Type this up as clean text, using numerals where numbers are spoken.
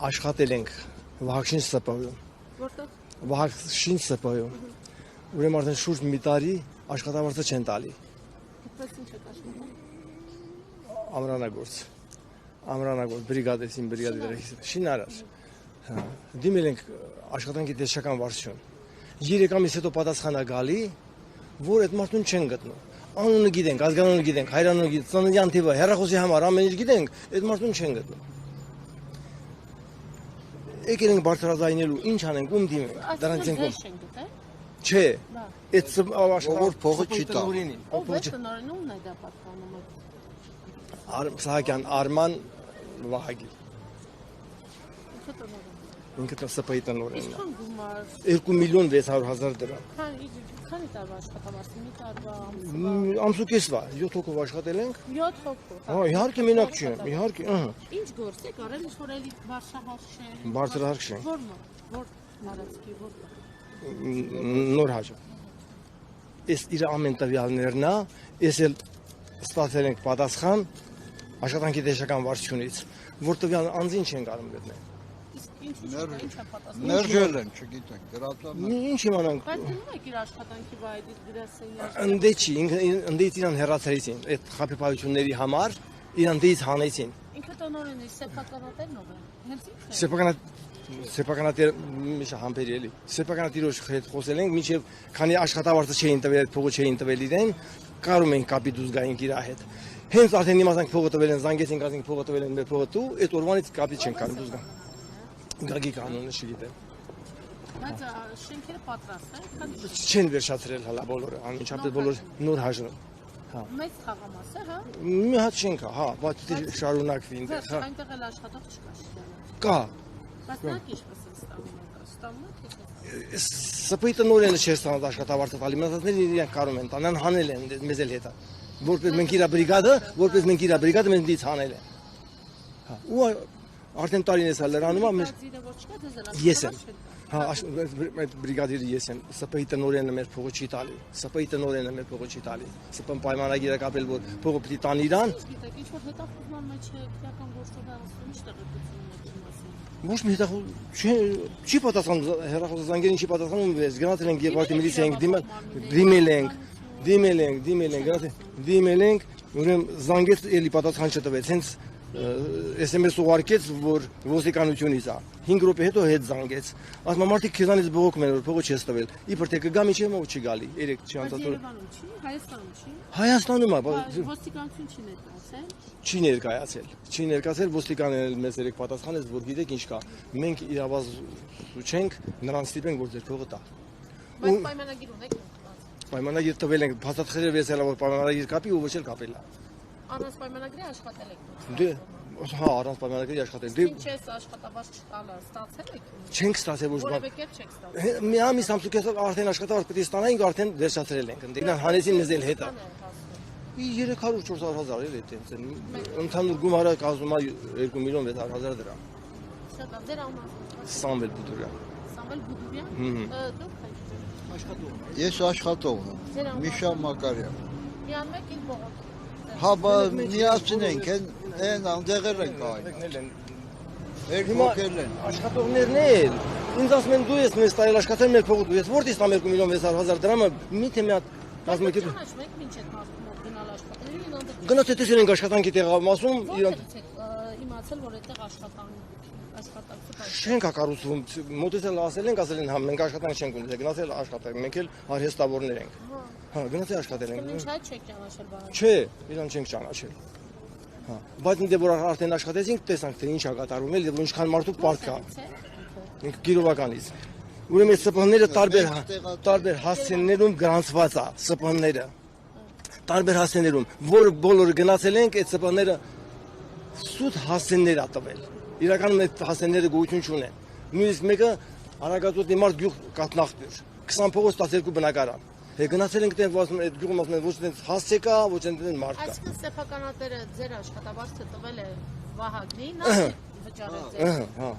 աշխատել ենք Վահագնշին ՍՊ-ում։ Որտեղ։ Վահագնշին ՍՊ-ում։ Ուրեմն արդեն շուրջ մի տարի աշխատավարձը չեն տալի։ Ինչպես ինչ եք աշխատում։ Ամրանագործ բրիգադեսին բրիգադիրը շինարար։ Դիմել ենք աշխատանքի տեսչական վարչություն։ 3 ամիս հետո պատասխանա գալի, որ այդ մարդուն չեն գտնում։ Անունը գիտենք, ազգանունը գիտենք, հայրանունը գիտենք, ծննդյան թիվը, հեռախոսի համար ամեն ինչ գիտենք, այդ մարդուն չեն գտնում։ Եկել ենք բարձրաձայնելու, ինչ անենք, ում դիմենք։ Դրանից ենք ում։ Չէ։ Այդ որ փողը չի տա։ Ով է տնօրենը ումն է դա պատկանում։ Սահակյան Արման Վահագին։ Ինչո՞ւ տնօրեն։ Ինքը ՏՍՊ-ի տնօրենն է։ Ինչքան գումար։ 2.600.000 դրամ։ Քանի տարվա աշխատավարձ, մի տարվա Ամսուկեսվա 7 հոգով աշխատել ենք։ 7 հոգով։ Հա, իհարկե մենակ չեմ, իհարկե, Ինչ գործ եք արել, ինչ որ էլի բարձրահարկ շեն։ Բարձրահարկ շեն։ Որ տարածքի որ։ Նոր հաջը։ Այս իր ամեն տվյալներն է, ես էլ ստացել ենք պատասխան աշխատանքի տեսչական վարչությունից, որ տվյալ անձին չեն կարող գտնել։ Ինչ է պատասխան։ Ներժել են, չգիտենք, դրատան։ Ինչ իմանանք։ Բայց դնում եք իր աշխատանքի վայրից գրասենյակ։ Ընդե չի, ընդեից իրան հեռացրեցին, այդ խաբեբայությունների համար իրան դից հանեցին։ Ինքը տնօրենն է, սեփականատերն ով է։ Հենց ինքը։ Սեփականատեր միշտ համբերի էլի։ Սեփականատիրոջ հետ խոսել ենք, մինչև քանի աշխատավարձը չէին տվել, փողը չէին տվել իրեն, կարում ենք կապի դուրս գայինք իր հետ։ Հենց արդեն իմացանք փողը տվել են, զանգեցինք, ասենք փողը տվել են, մեր փողը դու, այդ օրվանից կապի չենք կարող դուրս գալ։ Գագի կանոնը չգիտեմ։ Բայց շենքերը պատրաստ են, քանի Չեն վերջացրել հələ բոլորը, անմիջապես բոլոր նոր հաշվում։ Հա։ մեծ խաղամաս է, հա։ Մի հատ շենք է, հա, բայց շարունակվի ինտեղ, հա։ Այնտեղ էլ աշխատող չկա շենքը։ Կա։ Բայց նա ինչպես է ստանում է, ՍՊ-ի տնօրենը չէր ստանում աշխատավարձը տալի, մնացածները իրենք կարում են տանան, հանել են մեզ էլ հետը։ Որպես մենք իր բրիգադը մեզ դից հանել են։ Հա, ու արդեն տարին էսա լրանում է մեր ես եմ։ Հա, այդ բրիգադիրը ես եմ։ ՍՊ-ի տնօրենը մեր փողը չի տալի։ ՍՊ-ի տնօրենը մեր փողը չի տալի։ ՍՊ-ն պայմանագիր է կապել, որ փողը պիտի տան իրան։ Գիտեք, ինչ որ հետախուզման մեջ է, քրեական գործողություն, ինչ տեղեկություն ունեք։ Ոչ մի հետախուզ չի պատասխանում հեռախոսը զանգերին չի պատասխանում վեց գնացել ենք Երևանի միլիցիա ենք դիմել ենք ուրեմն զանգեց էլի պատասխան չտվեց հենց SMS ուղարկեց որ ոստիկանությունից է 5 րոպե հետո հետ զանգեց ասում մարդիկ քեզանից բողոքում են որ փողը չես տվել իբր թե կգա միջև ո չի գալի երեք չի անցածը Հայաստանում է ոստիկանություն չի ներկայացել չի ներկայացել ոստիկանն մեզ երեք պատասխանեց որ գիտեք ինչ կա մենք իրավասու չենք նրանց ստիպենք որ ձեր փողը տա բայց պայմանագիր ունեք պայմանագիր տվել ենք փաստաթղթերը վերցել որ պայմանագիր կապի ու ոչ էլ կապել է առանց պայմանագրի աշխատել եք դե հա առանց պայմանագրի աշխատել դե ինչ էս աշխատավարձ չտալը ստացել եք չենք ստացել ոչ որևէ կերպ չեք ստացել մի ամիս ամսուկեսով արդեն աշխատավարձ պետք է ստանայինք արդեն վերջացրել ենք դե հանեցին մեզ էլ հետը 300-400 հազար էլ է տենց ընդհանուր գումարը կազմում է 2.600.000 դրամ շատ լավ ձեր անունը Սամվել Բուդուրյան դուք աշխատող ես աշխատող եմ Միշա Մակարյան միանում եք իմ բողոք հա միացին ենք են անդեղել ենք այն երկու հոգել են աշխատողներն էլ ինձ ասում են դու ես մեզ տայել աշխատել մեր փողը դու ես որտե՞ս տամ 2.600.000 դրամը միթե մի հատ ասում եք գնաց հետո ենք աշխատանքի տեղը ասում իմացել որ այդտեղ աշխատանքը շենք ակառուցվում մոտեցել ասել ենք ասել են հա մենք աշխատանք չենք ունեցել գնացել աշխատել մենք էլ արհեստավորներ ենք հա գնացել աշխատել ենք ինչ հայտ չեք ճանաչել բանը չէ իրան չենք ճանաչել հա բայց ինձ որ արդեն աշխատեցինք տեսանք թե ինչ է կատարվում էլ որ ինչքան մարդու պարկ կա ինք գիրովականից ուրեմն այս ՍՊ-ները տարբեր հասցեներում գրանցված է ՍՊ-ները տարբեր հասցեներում որ բոլորը գնացել ենք այդ ՍՊ-ները սուտ հասցեներ է տվել իրականում այդ հասցեները գոյություն չունեն նույնիսկ մեկը Արագածոտնի մարդ գյուղ կատնախտուր 20 փողոց 12 բնակարան գնացել ենք տեն այդ գյուղում ասում են ոչ տենց հասցե կա ոչ տենց մարդ կա այսինքն սեփականատերը ձեր աշխատավարձը տվել է Վահագնին նա վճարել ձեր հա